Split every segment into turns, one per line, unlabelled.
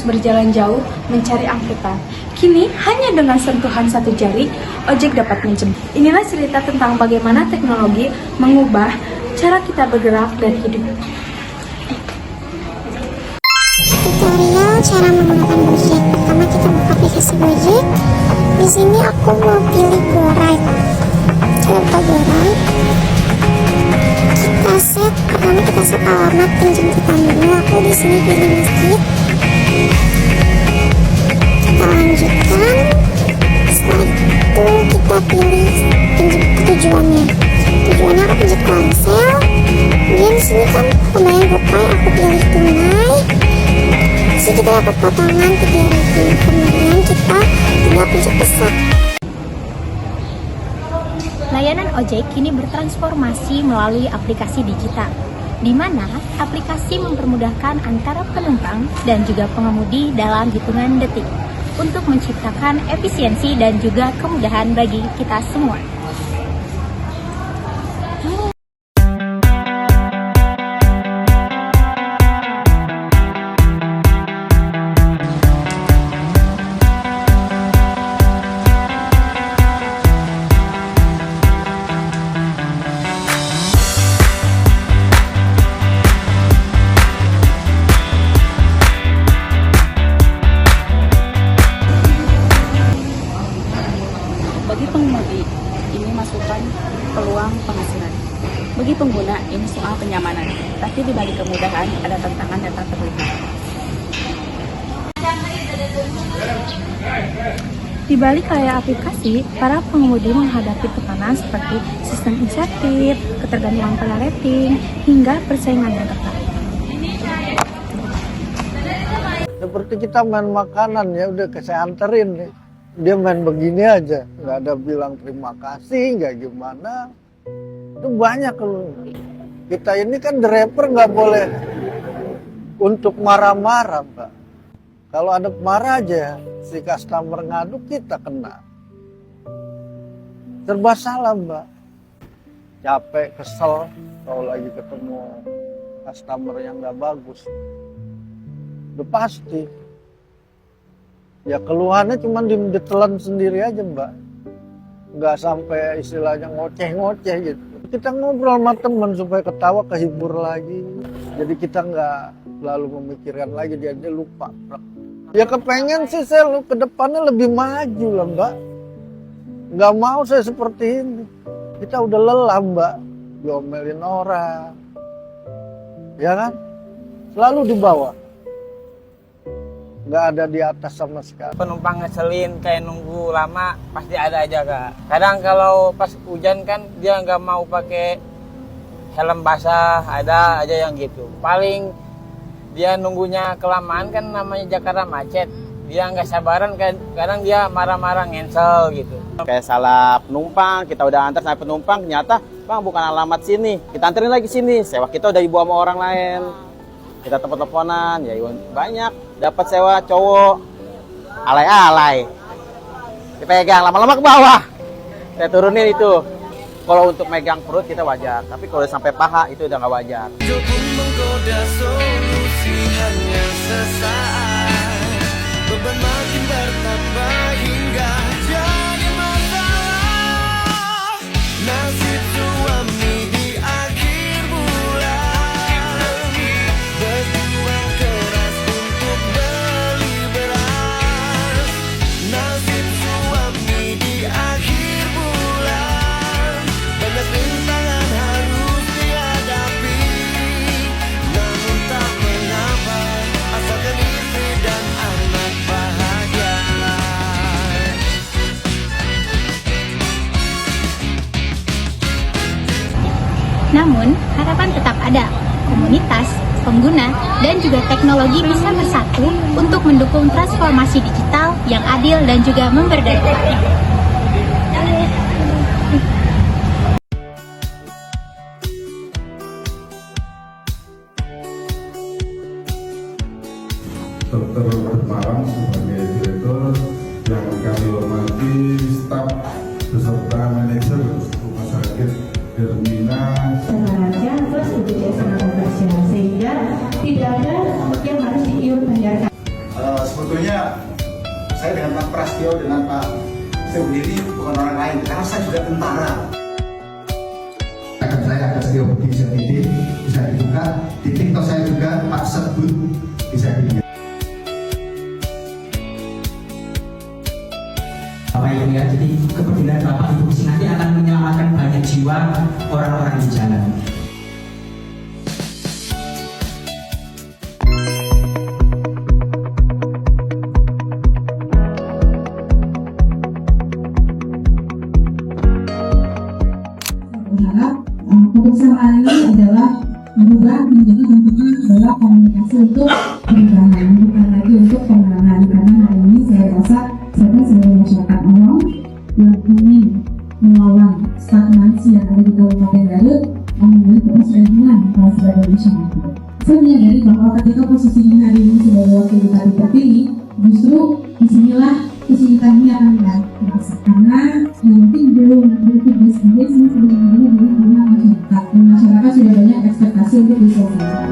berjalan jauh mencari angkutan. Kini, hanya dengan sentuhan satu jari, ojek dapat menjemput. Inilah cerita tentang bagaimana teknologi mengubah cara kita bergerak dan hidup.
Tutorial cara menggunakan Gojek. Pertama kita buka aplikasi Gojek. Di sini aku mau pilih GoRide. Kita buka GoRide. Pertama kita set alamat penjemputan dulu. Aku di sini pilih masjid. Kita lanjutkan. Setelah itu kita pilih tujuannya. Tujuannya aku pencet cancel. Kemudian di sini kan pembayaran GoPay, aku pilih tunai. Jadi kita dapat potongan 3.000. Kemudian kita tinggal pencet pesan.
Layanan ojek kini bertransformasi melalui aplikasi digital, di mana aplikasi mempermudahkan antara penumpang dan juga pengemudi dalam hitungan detik untuk menciptakan efisiensi dan juga kemudahan bagi kita semua.
Bagi pengemudi, ini masukan peluang penghasilan. Bagi pengguna, ini soal kenyamanan. Tapi di balik kemudahan, ada tantangan yang tak terlihat.
Di balik layar aplikasi, para pengemudi menghadapi tekanan seperti sistem insentif, ketergantungan pada rating, hingga persaingan yang ketat.
Seperti kita main makanan ya, udah saya anterin nih. Dia main begini aja, nggak ada bilang terima kasih, nggak gimana. Itu banyak loh. Kita ini kan driver nggak boleh untuk marah-marah, Mbak. Kalau ada marah aja, si customer ngadu, kita kena. Serba salah, Mbak. Capek, kesel, kalau lagi ketemu customer yang nggak bagus. Udah pasti. Ya keluhannya cuma ditelan sendiri aja, Mbak. Nggak sampai istilahnya ngoceh-ngoceh gitu. Kita ngobrol sama teman supaya ketawa, kehibur lagi. Jadi kita nggak lalu memikirkan lagi, dia lupa. Ya kepengen sih saya ke depannya lebih maju lah, Mbak. Nggak mau saya seperti ini. Kita udah lelah, Mbak. Diomelin orang. Ya kan? Selalu di bawah. Nggak ada di atas sama sekali.
Penumpang ngeselin kayak nunggu lama pasti ada aja, Kak. Kadang kalau pas hujan kan dia nggak mau pakai helm basah, ada aja yang gitu. Paling dia nunggunya kelamaan kan, namanya Jakarta macet. Dia nggak sabaran, kadang dia marah-marah ngensel gitu.
Kayak salah penumpang, kita udah antar sampai penumpang, ternyata bang bukan alamat sini, kita anterin lagi sini, sewa kita udah dibawa sama orang lain. Kita telepon-teleponan, ya banyak. Dapat sewa cowok alay-alay, dipegang lama-lama ke bawah, saya turunin itu. Kalau untuk megang perut kita wajar, tapi kalau sampai paha itu udah nggak wajar.
Menggoda solusi hanya sesaat, beban makin bertambah hingga jadi masalah. Nasib suami di akhir bulan, berjuang keras untuk beli beras. Nasib suami di akhir bulan, banyak rintangan harus dihadapi. Namun tak mengapa, asalkan istri dan anak bahagia.
Namun, harapan tetap ada. Komunitas, pengguna, dan juga teknologi bisa bersatu untuk mendukung transformasi digital yang adil dan juga memberdayakan.
Dr. Bermarang sebagai direktur, yang kami hormati staf beserta manajer rumah sakit Hermina.
Sebenarnya terus BPJS sangat profesional sehingga tidak ada yang harus diiur bayarkan. Suprastio dengan Pak Seudiri bukan orang lain, karena saya juga tentara.
Akan saya ada Setio Budi bisa dibuka di TikTok saya juga Pak Sebut bisa dilihat.
Bapak Ibu ya, jadi kepedulian Bapak Ibu nanti akan menyelamatkan banyak jiwa orang-orang di jalan.
Berharap keputusan hari ini adalah berubah menjadi bentuknya adalah komunikasi untuk perubahan, bukan lagi untuk pemenangan. Karena hari ini saya rasa saya sebagai masyarakat awam yang ingin melawan stagnasi yang ada di Kabupaten Garut memilih terus rencana sebagai masyarakat. Saya menyadari bahwa ketika posisinya hari ini sebagai wakil bupati terpilih, justru disinilah kesulitan ini akan dirasakan karena nanti belum tugas saya sebelum masyarakat dan masyarakat sudah banyak ekspektasi untuk diselesaikan.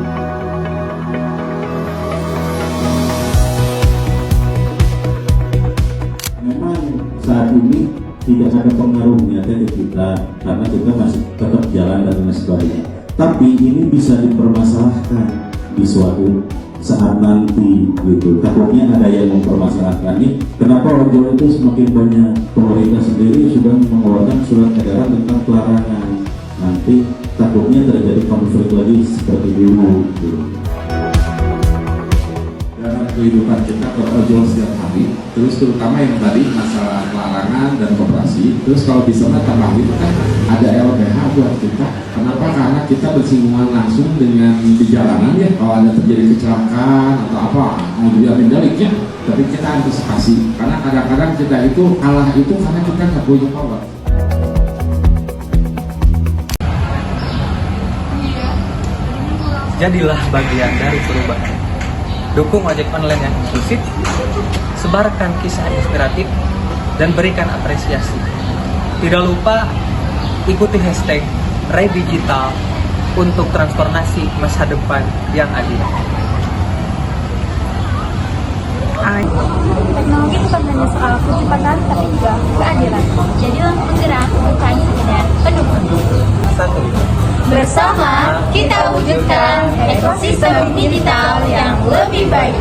Memang saat ini tidak ada pengaruhnya ke kita karena kita masih tetap jalan dan lain sebagainya. Tapi ini bisa dipermasalahkan di suatu saat nanti gitu. Takutnya ada yang mempermasalahkan ini. Kenapa ojol itu semakin banyak? Pemerintah sendiri sudah mengeluarkan surat edaran tentang pelarangan. Nanti takutnya terjadi konflik lagi seperti dulu. Gitu.
Dalam kehidupan kita berojol setiap hari, terus terutama yang tadi masalah larangan dan koperasi, terus kalau di sana tambah itu kan ada LBH buat kita. Kenapa? Karena kita bersinggungan langsung dengan di jalanan ya, kalau ada terjadi kecelakaan atau apa, mau diambil daliknya, tapi kita antisipasi. Karena kadang-kadang kita itu kalah itu karena kita nggak punya power.
Jadilah bagian dari perubahan. Dukung ojek online yang inklusif, sebarkan kisah inspiratif, dan berikan apresiasi. Tidak lupa ikuti hashtag #RayDigital untuk transformasi masa depan yang adil.
Teknologi bukan hanya soal kecepatan, tapi juga keadilan. Jadilah penggerak, bukan sekedar pendukung. Bersama kita wujudkan ekosistem digital yang lebih baik.